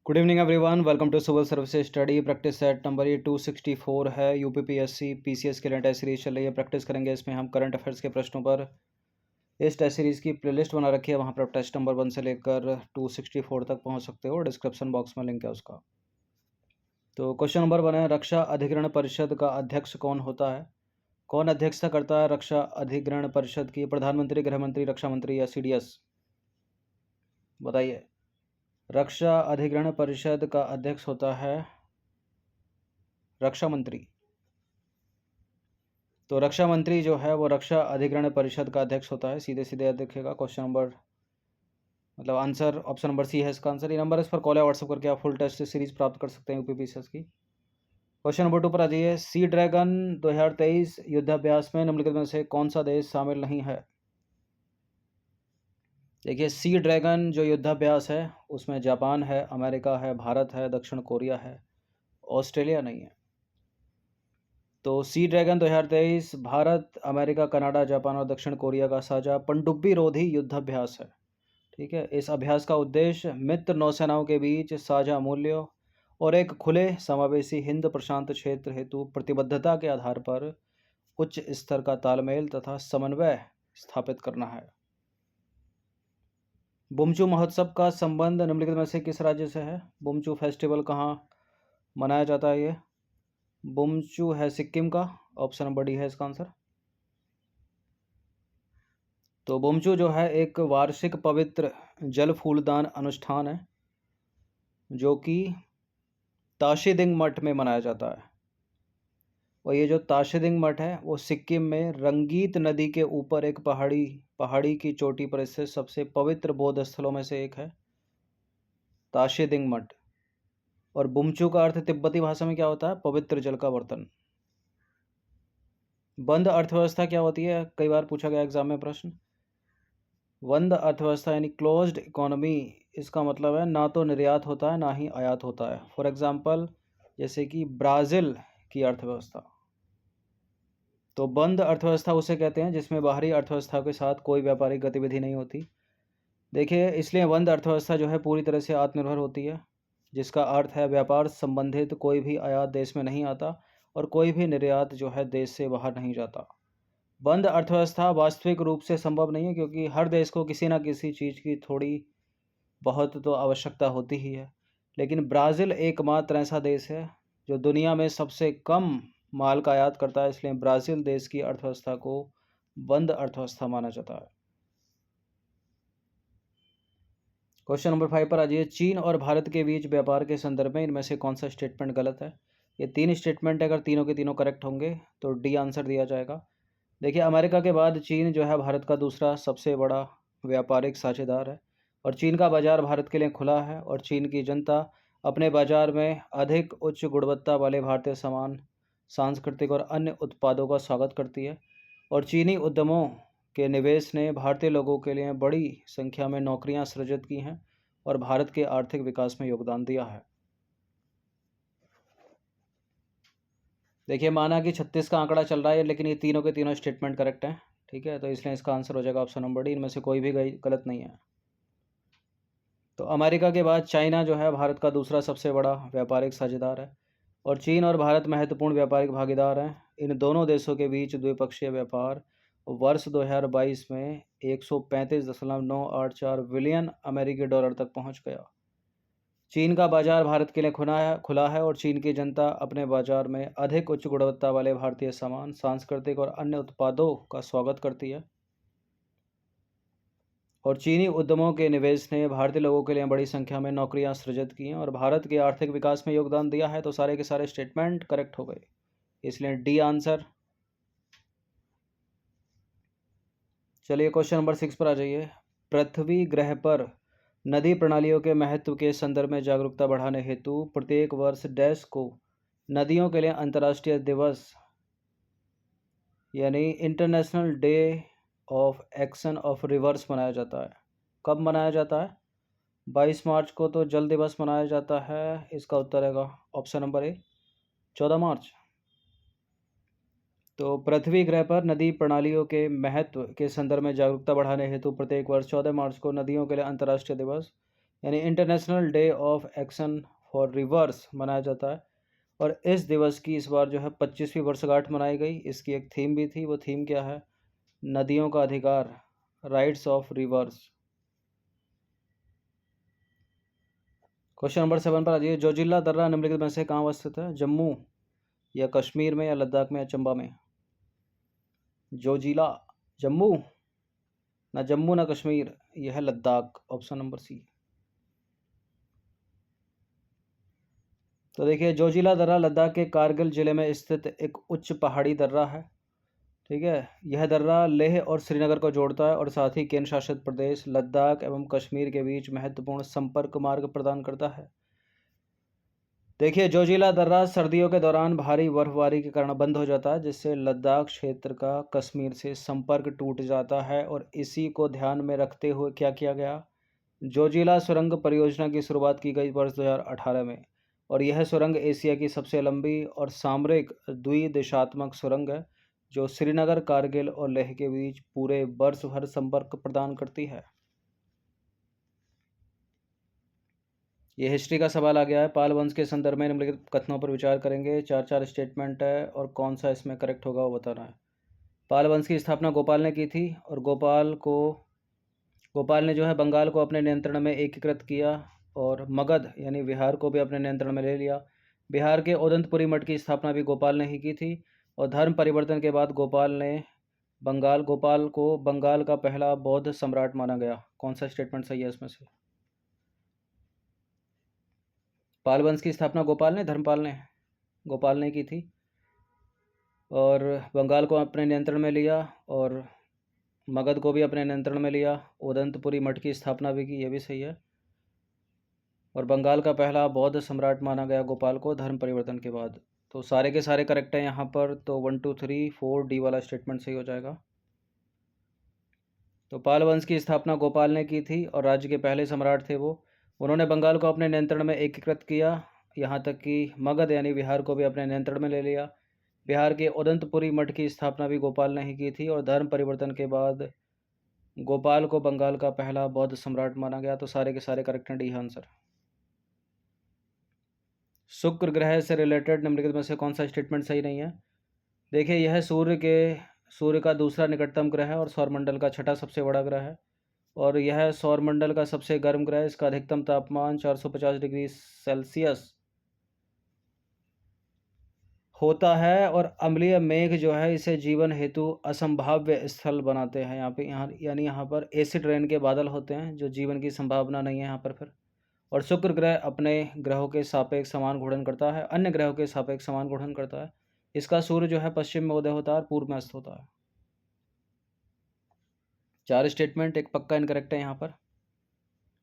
Good evening everyone, welcome to civil services study practice set number ये 264 है। UPPSC PCS के लिए test series चल रही है। प्रैक्टिस करेंगे इसमें हम करंट अफेयर्स के प्रश्नों पर। इस टेस्ट सीरीज़ की प्लेलिस्ट बना रखी है, वहाँ पर आप टेस्ट नंबर 1 से लेकर 264 तक पहुँच सकते हो। डिस्क्रिप्शन बॉक्स में लिंक है उसका। तो क्वेश्चन नंबर 1 है, रक्षा अधिग्रहण परिषद का अध्यक्ष कौन होता है? कौन अध्यक्षता करता है रक्षा अधिग्रहण परिषद की? प्रधानमंत्री, गृह मंत्री, रक्षा मंत्री या सीडीएस? बताइए। रक्षा अधिग्रहण परिषद का अध्यक्ष होता है रक्षा मंत्री। तो रक्षा मंत्री जो है वो रक्षा अधिग्रहण परिषद का अध्यक्ष होता है। सीधे सीधे दिखेगा क्वेश्चन नंबर, मतलब आंसर ऑप्शन नंबर सी है इसका आंसर। ये नंबर इस पर कॉल या व्हाट्सएप करके आप फुल टेस्ट सीरीज प्राप्त कर सकते हैं यूपीपीसीएस की। क्वेश्चन नंबर 2 पर आ जाइए। सी ड्रैगन 2023 युद्धाभ्यास में निम्नलिखित में से कौन सा देश शामिल नहीं है? देखिए, सी ड्रैगन जो युद्धाभ्यास है उसमें जापान है, अमेरिका है, भारत है, दक्षिण कोरिया है, ऑस्ट्रेलिया नहीं है। तो sea dragon 2023 Bharat, America, Canada, Japan और दक्षिण कोरिया का साझा पनडुब्बी रोधी युद्धाभ्यास है। ठीक है। इस अभ्यास का उद्देश्य मित्र नौसेनाओं के बीच साझा मूल्यों और एक खुले समावेशी हिंद प्रशांत क्षेत्र हेतु प्रतिबद्धता के आधार पर उच्च स्तर का तालमेल तथा समन्वय स्थापित करना है। बुमचू महोत्सव का संबंध निम्नलिखित में से किस राज्य से है? बुमचू फेस्टिवल कहाँ मनाया जाता है? ये बुमचू है सिक्किम का। ऑप्शन नंबर डी है इसका आंसर। तो बुमचू जो है एक वार्षिक पवित्र जल फूलदान अनुष्ठान है जो कि ताशीदिंग मठ में मनाया जाता है। और ये जो ताशीदिंग मठ है वो सिक्किम में रंगीत नदी के ऊपर एक पहाड़ी की चोटी पर स्थित सबसे पवित्र बौद्ध स्थलों में से एक है, ताशीदिंग मठ। और बुमचू का अर्थ तिब्बती भाषा में क्या होता है? पवित्र जल का बर्तन। बंद अर्थव्यवस्था क्या होती है? कई बार पूछा गया एग्जाम में प्रश्न। बंद अर्थव्यवस्था यानी क्लोज्ड इकोनॉमी, इसका मतलब है ना तो निर्यात होता है ना ही आयात होता है। फॉर एग्जांपल जैसे कि ब्राज़ील की अर्थव्यवस्था। तो बंद अर्थव्यवस्था उसे कहते हैं जिसमें बाहरी अर्थव्यवस्था के साथ कोई व्यापारिक गतिविधि नहीं होती। देखिए, इसलिए बंद अर्थव्यवस्था जो है पूरी तरह से आत्मनिर्भर होती है, जिसका अर्थ है व्यापार संबंधित कोई भी आयात देश में नहीं आता और कोई भी निर्यात जो है देश से बाहर नहीं जाता। बंद अर्थव्यवस्था वास्तविक रूप से संभव नहीं है क्योंकि हर देश को किसी ना किसी चीज़ की थोड़ी बहुत तो आवश्यकता होती ही है। लेकिन ब्राज़ील एकमात्र ऐसा देश है जो दुनिया में सबसे कम माल का आयात करता है, इसलिए ब्राज़ील देश की अर्थव्यवस्था को बंद अर्थव्यवस्था माना जाता है। क्वेश्चन नंबर 5 पर आ जाइए। चीन और भारत के बीच व्यापार के संदर्भ में इनमें से कौन सा स्टेटमेंट गलत है? ये 3 स्टेटमेंट है, अगर तीनों के तीनों करेक्ट होंगे तो डी आंसर दिया जाएगा। देखिए, अमेरिका के बाद चीन जो है भारत का दूसरा सबसे बड़ा व्यापारिक साझेदार है और चीन का बाज़ार भारत के लिए खुला है और चीन की जनता अपने बाज़ार में अधिक उच्च गुणवत्ता वाले भारतीय सामान, सांस्कृतिक और अन्य उत्पादों का स्वागत करती है। और चीनी उद्यमों के निवेश ने भारतीय लोगों के लिए बड़ी संख्या में नौकरियां सृजित की हैं और भारत के आर्थिक विकास में योगदान दिया है। देखिए, माना कि 36 का आंकड़ा चल रहा है लेकिन ये तीनों के तीनों स्टेटमेंट करेक्ट हैं। ठीक है, तो इसलिए इसका आंसर हो जाएगा ऑप्शन नंबर डी। इनमें से कोई भी गलत नहीं है। तो अमेरिका के बाद चाइना जो है भारत का दूसरा सबसे बड़ा व्यापारिक साझेदार है और चीन और भारत महत्वपूर्ण व्यापारिक भागीदार हैं। इन दोनों देशों के बीच द्विपक्षीय व्यापार वर्ष 2022 में 135.984 बिलियन अमेरिकी डॉलर तक पहुंच गया। चीन का बाजार भारत के लिए खुला है और चीन की जनता अपने बाजार में अधिक उच्च गुणवत्ता वाले भारतीय सामान, सांस्कृतिक और अन्य उत्पादों का स्वागत करती है। और चीनी उद्यमों के निवेश ने भारतीय लोगों के लिए बड़ी संख्या में नौकरियां सृजित की हैं और भारत के आर्थिक विकास में योगदान दिया है। तो सारे के सारे स्टेटमेंट करेक्ट हो गए, इसलिए डी आंसर। चलिए क्वेश्चन नंबर 6 पर आ जाइए। पृथ्वी ग्रह पर नदी प्रणालियों के महत्व के संदर्भ में जागरूकता बढ़ाने हेतु प्रत्येक वर्ष डैश को नदियों के लिए अंतर्राष्ट्रीय दिवस यानी international day of action of reverse मनाया जाता है। कब मनाया जाता है? 22 मार्च को तो जल दिवस मनाया जाता है। इसका उत्तर रहेगा ऑप्शन नंबर ए, 14 मार्च। तो पृथ्वी ग्रह पर नदी प्रणालियों के महत्व के संदर्भ में जागरूकता बढ़ाने हेतु प्रत्येक वर्ष 14 मार्च को नदियों के लिए अंतर्राष्ट्रीय दिवस यानी international day of action for reverse मनाया जाता है। और इस दिवस की इस बार जो है 25वीं वर्षगांठ मनाई गई। इसकी एक थीम भी थी, वो थीम क्या है? नदियों का अधिकार, rights of reverse. Question number 7 पर आ जाइए। जोजिला दर्रा निम्नलिखित में से कहाँ अवस्थित है? जम्मू या कश्मीर में या लद्दाख में या चंबा में? जोजिला जम्मू, ना जम्मू ना कश्मीर, यह है लद्दाख, ऑप्शन नंबर सी। तो देखिए, जोजिला दर्रा लद्दाख के कारगिल जिले में स्थित एक उच्च पहाड़ी दर्रा है। ठीक है, यह दर्रा लेह और श्रीनगर को जोड़ता है और साथ ही केंद्र शासित प्रदेश लद्दाख एवं कश्मीर के बीच महत्वपूर्ण संपर्क मार्ग प्रदान करता है। देखिए, जोजिला दर्रा सर्दियों के दौरान भारी बर्फबारी के कारण बंद हो जाता है, जिससे लद्दाख क्षेत्र का कश्मीर से संपर्क टूट जाता है। और इसी को ध्यान में रखते हुए क्या किया गया? जोजिला सुरंग परियोजना की शुरुआत की गई वर्ष 2018 में। और यह सुरंग एशिया की सबसे लंबी और सामरिक द्विदिशात्मक सुरंग है, जो श्रीनगर, कारगिल और लेह के बीच पूरे वर्ष भर संपर्क प्रदान करती है। ये हिस्ट्री का सवाल आ गया है। पाल वंश के संदर्भ में निम्नलिखित कथनों पर विचार करेंगे। 4 स्टेटमेंट है और कौन सा इसमें करेक्ट होगा वो बताना है। पाल वंश की स्थापना गोपाल ने की थी और गोपाल ने जो है बंगाल को अपने नियंत्रण में एकीकृत किया और मगध यानी बिहार को भी अपने नियंत्रण में ले लिया। बिहार के उदंतपुरी मठ की स्थापना भी गोपाल ने ही की थी। और धर्म परिवर्तन के बाद गोपाल को बंगाल का पहला बौद्ध सम्राट माना गया। कौन सा स्टेटमेंट सही है इसमें से? पाल वंश की स्थापना गोपाल ने की थी और बंगाल को अपने नियंत्रण में लिया और मगध को भी अपने नियंत्रण में लिया। उदंतपुरी मठ की स्थापना भी की, ये भी सही है। और बंगाल का पहला बौद्ध सम्राट माना गया गोपाल को धर्म परिवर्तन के बाद। तो सारे के सारे करेक्ट हैं यहाँ पर। तो 1 2 3 4 डी वाला स्टेटमेंट सही हो जाएगा। तो पाल वंश की स्थापना गोपाल ने की थी और राज्य के पहले सम्राट थे वो। उन्होंने बंगाल को अपने नियंत्रण में एकीकृत किया, यहाँ तक कि मगध यानी बिहार को भी अपने नियंत्रण में ले लिया। बिहार के उदंतपुरी मठ की स्थापना भी गोपाल ने ही की थी और धर्म परिवर्तन के बाद गोपाल को बंगाल का पहला बौद्ध सम्राट माना गया। तो सारे के सारे करेक्ट हैं, डी आंसर। शुक्र ग्रह से रिलेटेड निम्नलिखित में से कौन सा स्टेटमेंट सही नहीं है? देखिए, यह सूर्य का दूसरा निकटतम ग्रह है और सौरमंडल का छठा सबसे बड़ा ग्रह है। और यह सौरमंडल का सबसे गर्म ग्रह है। इसका अधिकतम तापमान 450 डिग्री सेल्सियस होता है और अम्लीय मेघ जो है इसे जीवन हेतु असंभाव्य स्थल बनाते हैं। यहाँ पर एसिड रेन के बादल होते हैं, जो जीवन की संभावना नहीं है यहाँ पर फिर। और शुक्र ग्रह अपने ग्रहों के सापेक्ष समान घूर्णन करता है, अन्य ग्रहों के सापेक्ष समान घूर्णन करता है। इसका सूर्य जो है पश्चिम में उदय होता है और पूर्व में अस्त होता है। 4 स्टेटमेंट, एक पक्का इनकरेक्ट है यहाँ पर।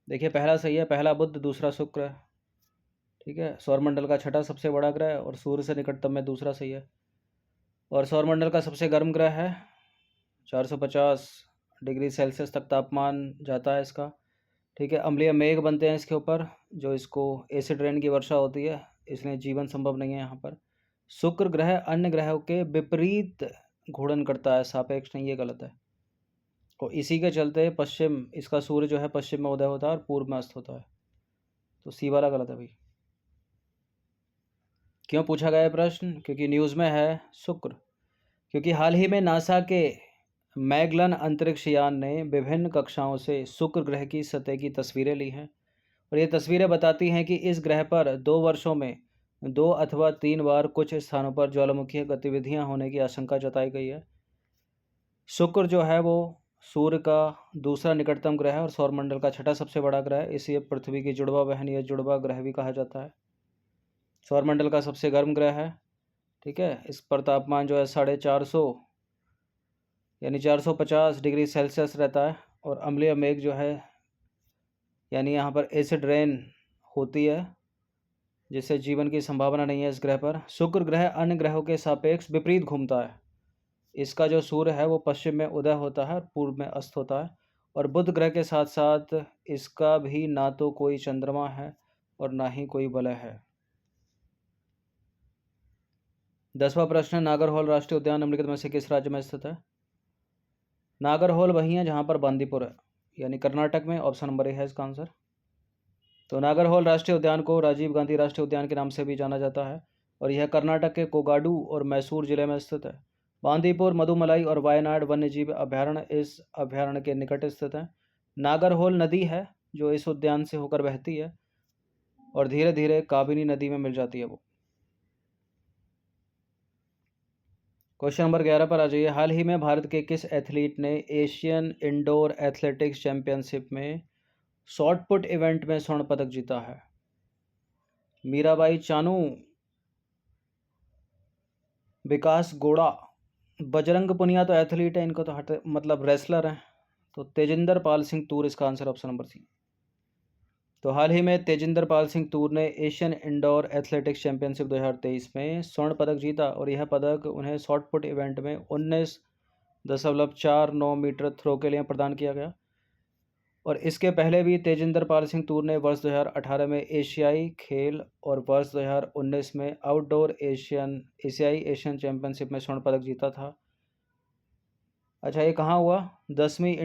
देखिए, पहला सही है, पहला बुध दूसरा शुक्र है। ठीक है, सौरमंडल का छठा सबसे बड़ा ग्रह है और सूर्य से निकटतम में दूसरा सही है। और सौरमंडल का सबसे गर्म ग्रह है, 450 डिग्री सेल्सियस तक तापमान जाता है इसका। ठीक है, अम्लीय मेघ बनते हैं इसके ऊपर, जो इसको एसिड रेन की वर्षा होती है, इसलिए जीवन संभव नहीं है यहाँ पर। शुक्र ग्रह अन्य ग्रहों के विपरीत घूर्णन करता है, सापेक्ष नहीं, ये गलत है। और इसी के चलते इसका सूर्य जो है पश्चिम में उदय होता है और पूर्व में अस्त होता है। तो सी वाला गलत है भाई। क्यों पूछा गया प्रश्न? क्योंकि न्यूज़ में है शुक्र। क्योंकि हाल ही में नासा के मैगलन अंतरिक्ष यान ने विभिन्न कक्षाओं से शुक्र ग्रह की सतह की तस्वीरें ली हैं और ये तस्वीरें बताती हैं कि इस ग्रह पर 2 वर्षों में 2 अथवा 3 बार कुछ स्थानों पर ज्वालामुखीय गतिविधियां होने की आशंका जताई गई है। शुक्र जो है वो सूर्य का दूसरा निकटतम ग्रह है और सौरमंडल का छठा सबसे बड़ा ग्रह है, इसे पृथ्वी की जुड़वा बहन या जुड़वा ग्रह भी कहा जाता है। सौरमंडल का सबसे गर्म ग्रह है। ठीक है, इस पर तापमान जो है 450 यानी 450 डिग्री सेल्सियस रहता है और अम्लीय मेघ जो है यानी यहाँ पर एसिड रेन होती है, जिससे जीवन की संभावना नहीं है इस ग्रह पर। शुक्र ग्रह अन्य ग्रहों के सापेक्ष विपरीत घूमता है। इसका जो सूर्य है वो पश्चिम में उदय होता है और पूर्व में अस्त होता है। और बुध ग्रह के साथ साथ इसका भी ना तो कोई चंद्रमा है और ना ही कोई वलय है। 10वां प्रश्न, नागरहोल राष्ट्रीय उद्यान निम्नलिखित में से किस राज्य में स्थित है? नागरहोल वही है जहाँ पर बांदीपुर है, यानी कर्नाटक में। ऑप्शन नंबर ए है इसका आंसर। तो नागरहोल राष्ट्रीय उद्यान को राजीव गांधी राष्ट्रीय उद्यान के नाम से भी जाना जाता है और यह कर्नाटक के कोगाडू और मैसूर जिले में स्थित है। बांदीपुर, मदुमलाई और वायनाड वन्यजीव अभयारण्य इस अभयारण्य के निकट स्थित है। नागरहोल नदी है जो इस उद्यान से होकर बहती है और धीरे धीरे काबिनी नदी में मिल जाती है वो। क्वेश्चन नंबर 11 पर आ जाइए। हाल ही में भारत के किस एथलीट ने एशियन इंडोर एथलेटिक्स चैंपियनशिप में शॉट पुट इवेंट में स्वर्ण पदक जीता है? मीराबाई चानू, विकास गोड़ा, बजरंग पुनिया तो एथलीट है, इनको तो मतलब रेसलर हैं, तो तेजिंदर पाल सिंह तूर इसका आंसर ऑप्शन नंबर सी। तो हाल ही में तेजिंदर पाल सिंह तूर ने एशियन इंडोर एथलेटिक्स चैंपियनशिप 2023 में स्वर्ण पदक जीता और यह पदक उन्हें शॉट पुट इवेंट में 19.49 मीटर थ्रो के लिए प्रदान किया गया। और इसके पहले भी तेजिंदर पाल सिंह तूर ने वर्ष 2018 में एशियाई खेल और वर्ष 2019 में आउटडोर एशियाई एशियन चैंपियनशिप में स्वर्ण पदक जीता था। अच्छा, ये कहाँ हुआ? 10वीं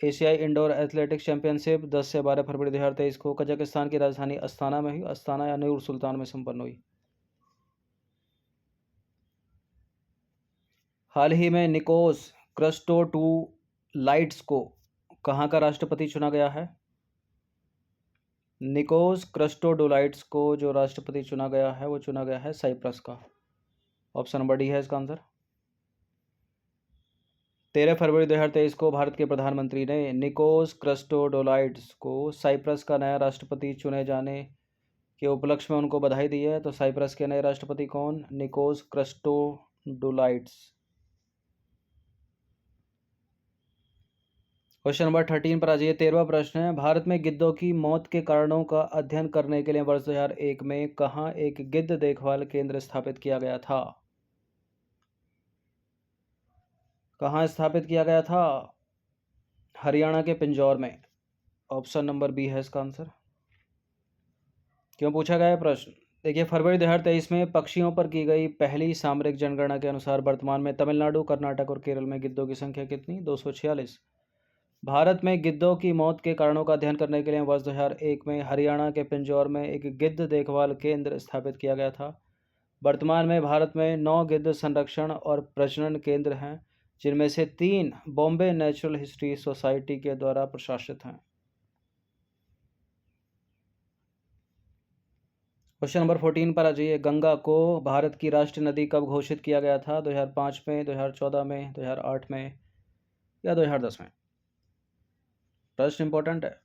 एशियाई इंडोर एथलेटिक्स चैंपियनशिप 10 से 12 फरवरी 2023 को कजाकिस्तान की राजधानी अस्ताना में हुई। अस्ताना या नूर सुल्तान में संपन्न हुई। हाल ही में निकोस क्रिस्टोडुलाइड्स को कहाँ का राष्ट्रपति चुना गया है? निकोस क्रिस्टोडुलाइड्स को जो राष्ट्रपति चुना गया है वो चुना गया है साइप्रस का। ऑप्शन नंबर डी है इसका आंसर। 13 फरवरी 2023 को भारत के प्रधानमंत्री ने निकोस क्रिस्टोडुलाइड्स को साइप्रस का नया राष्ट्रपति चुने जाने के उपलक्ष्य में उनको बधाई दी है। तो साइप्रस के नए राष्ट्रपति कौन? निकोस क्रिस्टोडुलाइड्स। क्वेश्चन नंबर 13 पर आ जाइए। 13वां प्रश्न है, भारत में गिद्धों की मौत के कारणों का अध्ययन करने के लिए वर्ष 2001 में कहाँ एक गिद्ध देखभाल केंद्र स्थापित किया गया था? कहाँ स्थापित किया गया था? हरियाणा के पिंजौर में। ऑप्शन नंबर बी है इसका आंसर। क्यों पूछा गया है प्रश्न? देखिए, फरवरी 2023 में पक्षियों पर की गई पहली सामरिक जनगणना के अनुसार वर्तमान में तमिलनाडु, कर्नाटक और केरल में गिद्धों की संख्या कितनी? 246। भारत में गिद्धों की मौत के कारणों का अध्ययन करने के लिए वर्ष 2001 में हरियाणा के पिंजौर में एक गिद्ध देखभाल केंद्र स्थापित किया गया था। वर्तमान में भारत में 9 गिद्ध संरक्षण और प्रजनन केंद्र हैं, जिनमें से 3 बॉम्बे नेचुरल हिस्ट्री सोसाइटी के द्वारा प्रशासित हैं। क्वेश्चन नंबर 14 पर आ जाइए। गंगा को भारत की राष्ट्रीय नदी कब घोषित किया गया था? 2005 में, 2014 में, 2008 में या 2010 में? प्रश्न इंपॉर्टेंट है।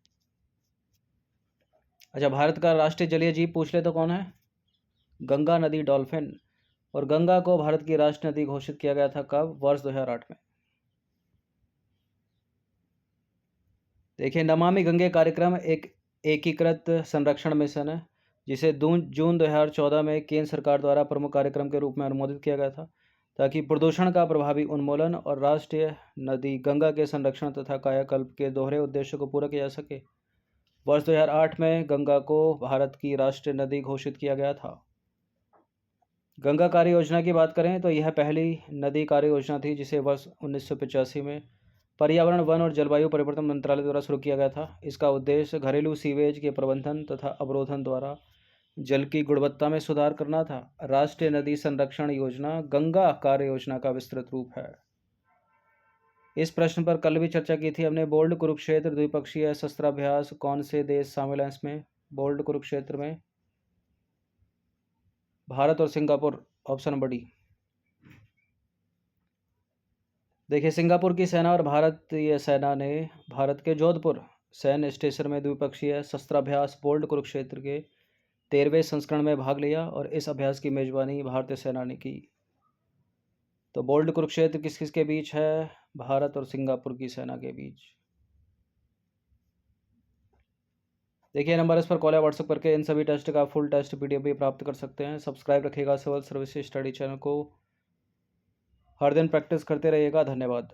अच्छा, भारत का राष्ट्रीय जलीय जीव पूछ ले तो कौन है? गंगा नदी डॉल्फिन। और गंगा को भारत की राष्ट्रीय नदी घोषित किया गया था कब? वर्ष 2008 में। देखिए, नमामि गंगे कार्यक्रम एक एकीकृत संरक्षण मिशन है जिसे जून 2014 में केंद्र सरकार द्वारा प्रमुख कार्यक्रम के रूप में अनुमोदित किया गया था ताकि प्रदूषण का प्रभावी उन्मूलन और राष्ट्रीय नदी गंगा के संरक्षण तथा कायाकल्प के दोहरे उद्देश्यों को पूरा किया जा सके। वर्ष 2008 में गंगा को भारत की राष्ट्रीय नदी घोषित किया गया था। गंगा कार्य योजना की बात करें तो यह पहली नदी कार्य योजना थी जिसे वर्ष 1985 में पर्यावरण, वन और जलवायु परिवर्तन मंत्रालय द्वारा शुरू किया गया था। इसका उद्देश्य घरेलू सीवेज के प्रबंधन तथा अवरोधन द्वारा जल की गुणवत्ता में सुधार करना था। राष्ट्रीय नदी संरक्षण योजना गंगा कार्य योजना का विस्तृत रूप है। इस प्रश्न पर कल भी चर्चा की थी हमने। बोल्ड कुरुक्षेत्र द्विपक्षीय शस्त्राभ्यास, कौन से देश शामिल हैं इसमें? बोल्ड कुरुक्षेत्र में भारत और सिंगापुर। Option number D. देखिए, सिंगापुर की सेना और भारतीय सेना ने भारत के जोधपुर सैन्य स्टेशन में द्विपक्षीय शस्त्राभ्यास बोल्ड कुरुक्षेत्र के 13वें संस्करण में भाग लिया और इस अभ्यास की मेजबानी भारतीय सेना ने की। तो बोल्ड कुरुक्षेत्र किस किस के बीच है? भारत और सिंगापुर की सेना के बीच। देखिए, नंबर इस पर कॉल या व्हाट्सएप करके इन सभी टेस्ट का फुल टेस्ट पीडीएफ भी प्राप्त कर सकते हैं। सब्सक्राइब रखिएगा सिविल सर्विस स्टडी चैनल को। हर दिन प्रैक्टिस करते रहिएगा। धन्यवाद।